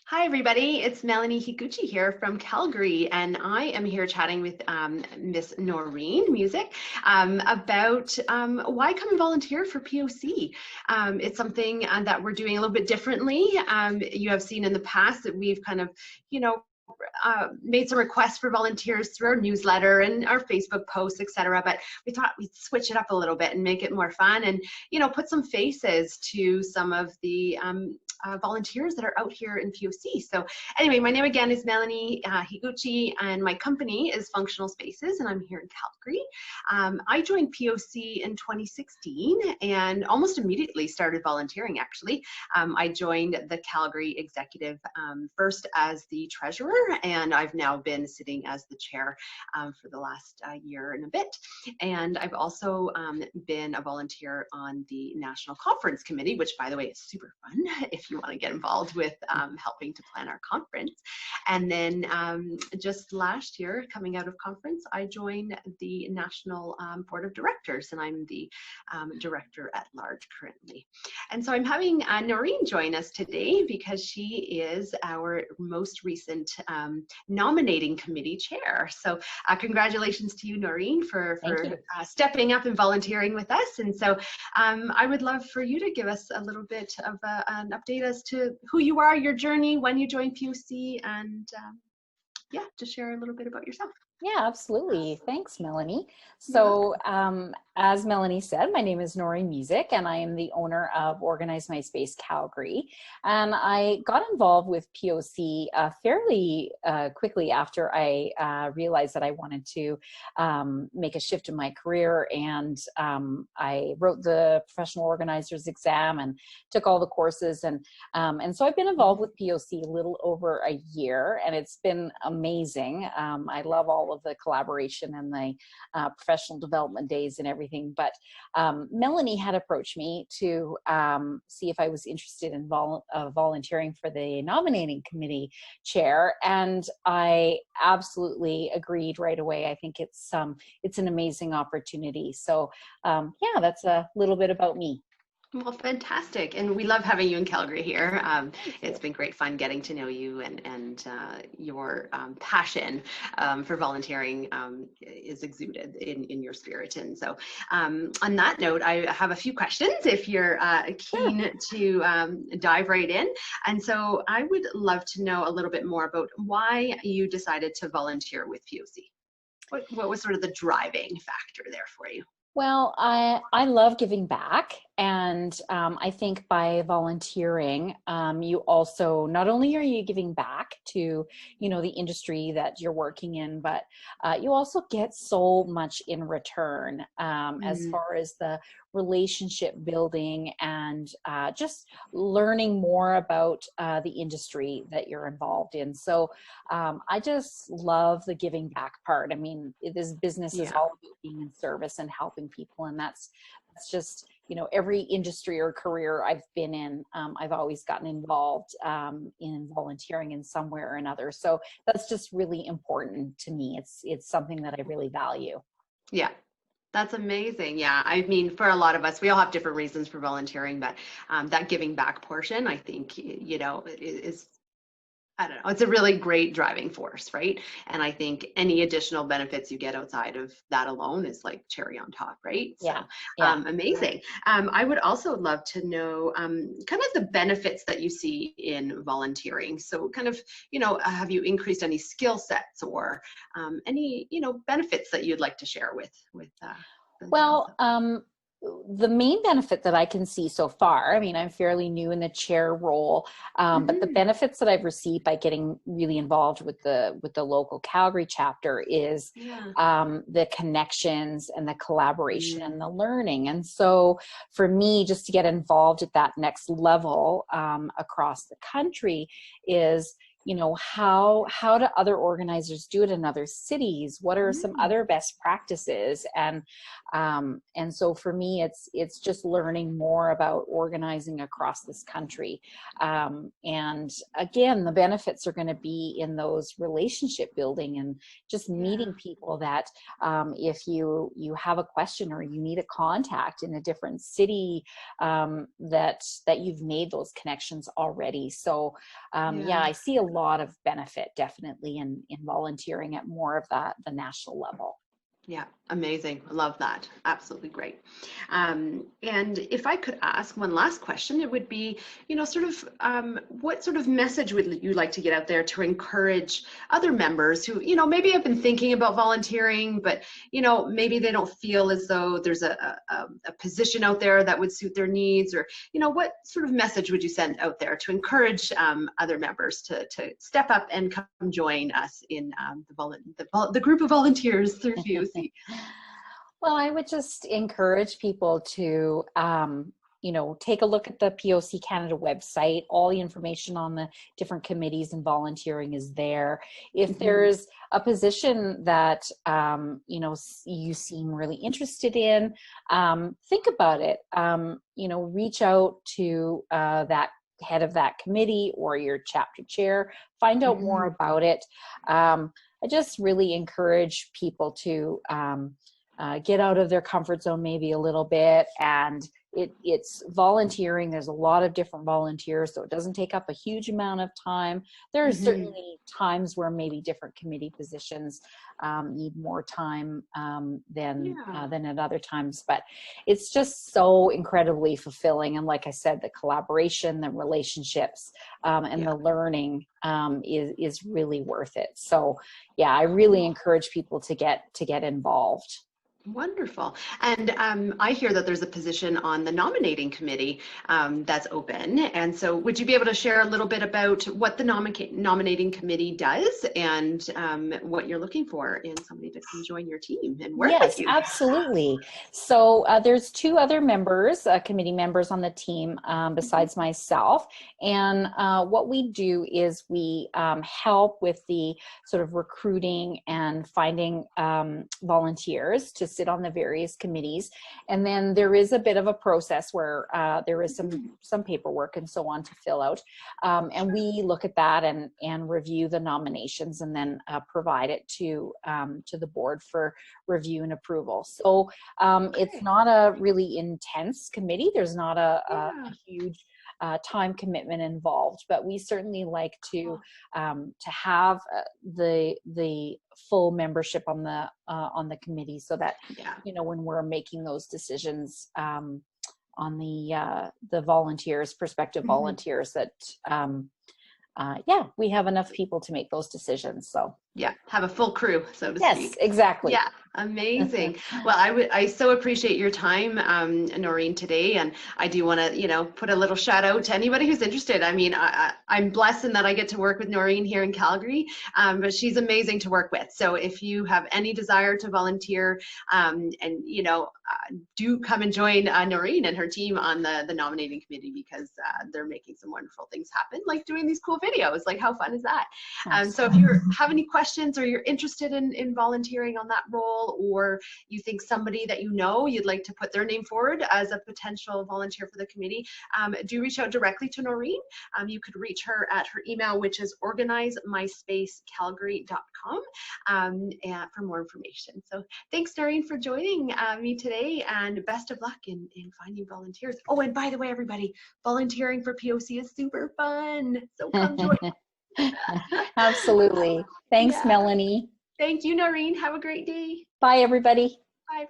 Hi, everybody. It's Melanie Higuchi here from Calgary, and I am here chatting with Miss Noreen Music about why come and volunteer for POC. It's something that we're doing a little bit differently. You have seen in the past that we've kind of, made some requests for volunteers through our newsletter and our Facebook posts, etc. But we thought we'd switch it up a little bit and make it more fun and, put some faces to some of the volunteers that are out here in POC. So anyway, my name again is Melanie Higuchi, and my company is Functional Spaces, and I'm here in Calgary. I joined POC in 2016 and almost immediately started volunteering, actually. I joined the Calgary executive first as the treasurer, and I've now been sitting as the chair for the last year and a bit. And I've also been a volunteer on the National Conference Committee, which, by the way, is super fun if you want to get involved with helping to plan our conference. And then just last year, coming out of conference, I joined the National Board of Directors, and I'm the director at large currently. And so I'm having Noreen join us today because she is our most recent nominating committee chair. So congratulations to you, Noreen, for stepping up and volunteering with us. And so I would love for you to give us a little bit of an update as to who you are, your journey, when you joined POC, and just share a little bit about yourself. Yeah, absolutely. Thanks, Melanie. So as Melanie said, my name is Noreen Music, and I am the owner of Organize My Space Calgary. And I got involved with POC fairly quickly after I realized that I wanted to make a shift in my career. And I wrote the professional organizers exam and took all the courses. And so I've been involved with POC a little over a year, and it's been amazing. I love all of the collaboration and the professional development days and everything. But Melanie had approached me to see if I was interested in volunteering for the nominating committee chair, and I absolutely agreed right away. I think it's an amazing opportunity. So yeah, that's a little bit about me. Well, fantastic. And we love having you in Calgary here. It's been great fun getting to know you, and your passion for volunteering is exuded in your spirit. And so on that note, I have a few questions if you're keen to dive right in. And so I would love to know a little bit more about why you decided to volunteer with POC. What was sort of the driving factor there for you? Well, I love giving back, and I think by volunteering, you also, not only are you giving back to, the industry that you're working in, but you also get so much in return as far as the relationship building and just learning more about the industry that you're involved in. So I just love the giving back part. I mean, this business is all about being in service and helping people, and that's just every industry or career I've been in, I've always gotten involved in volunteering in some way or another. So that's just really important to me. It's something that I really value. Yeah. That's amazing. Yeah, I mean, for a lot of us, we all have different reasons for volunteering, but that giving back portion, I think, is, I don't know, it's a really great driving force, right? And I think any additional benefits you get outside of that alone is like cherry on top, right? Yeah. So amazing. I would also love to know kind of the benefits that you see in volunteering. So kind of, have you increased any skill sets or any, benefits that you'd like to share with well, the main benefit that I can see so far, I mean, I'm fairly new in the chair role, but the benefits that I've received by getting really involved with the local Calgary chapter is the connections and the collaboration and the learning. And so for me, just to get involved at that next level across the country is, how do other organizers do it in other cities? What are some other best practices? And so for me, it's just learning more about organizing across this country. And again, the benefits are going to be in those relationship building and just meeting people that if you have a question or you need a contact in a different city, that you've made those connections already. So I see a lot of benefit definitely in volunteering at more of the national level. Yeah, amazing. I love that. Absolutely great. And if I could ask one last question, it would be, what sort of message would you like to get out there to encourage other members who, maybe have been thinking about volunteering, but, maybe they don't feel as though there's a position out there that would suit their needs, or, what sort of message would you send out there to encourage other members to step up and come join us in the group of volunteers through POC? Well, I would just encourage people to, take a look at the POC Canada website. All the information on the different committees and volunteering is there. If there's a position that, you seem really interested in, think about it. Reach out to that head of that committee or your chapter chair, find out more about it. I just really encourage people to get out of their comfort zone maybe a little bit, and it's volunteering. There's a lot of different volunteers, so it doesn't take up a huge amount of time. There are certainly times where maybe different committee positions need more time than at other times, but it's just so incredibly fulfilling. And like I said, the collaboration, the relationships, and the learning is really worth it. So I really encourage people to get involved. Wonderful. And I hear that there's a position on the nominating committee that's open. And so would you be able to share a little bit about what the nominating committee does and what you're looking for in somebody to come join your team and work with you? Yes, absolutely. So there's two other members, committee members on the team besides myself. And what we do is we help with the sort of recruiting and finding volunteers to sit on the various committees. And then there is a bit of a process where there is some paperwork and so on to fill out. And we look at that and review the nominations and then provide it to the board for review and approval. So it's not a really intense committee. There's not a huge time commitment involved, but we certainly like to have the full membership on the committee, so that when we're making those decisions on the volunteers, prospective volunteers, that we have enough people to make those decisions. So have a full crew, so to speak. Yes, exactly. Yeah, amazing. Well, I so appreciate your time, Noreen, today, and I do want to, put a little shout out to anybody who's interested. I mean, I'm blessed in that I get to work with Noreen here in Calgary, but she's amazing to work with. So if you have any desire to volunteer, do come and join Noreen and her team on the nominating committee, because they're making some wonderful things happen, like doing these cool videos. Like, how fun is that? So if you have any questions or you're interested in volunteering on that role, or you think somebody that you'd like to put their name forward as a potential volunteer for the committee, do reach out directly to Noreen. You could reach her at her email, which is organizemyspacecalgary.com, and for more information. So thanks, Noreen, for joining me today, and best of luck in finding volunteers. Oh, and by the way, everybody, volunteering for POC is super fun, so come join. Absolutely. Thanks, Melanie. Thank you, Noreen. Have a great day. Bye, everybody. Bye.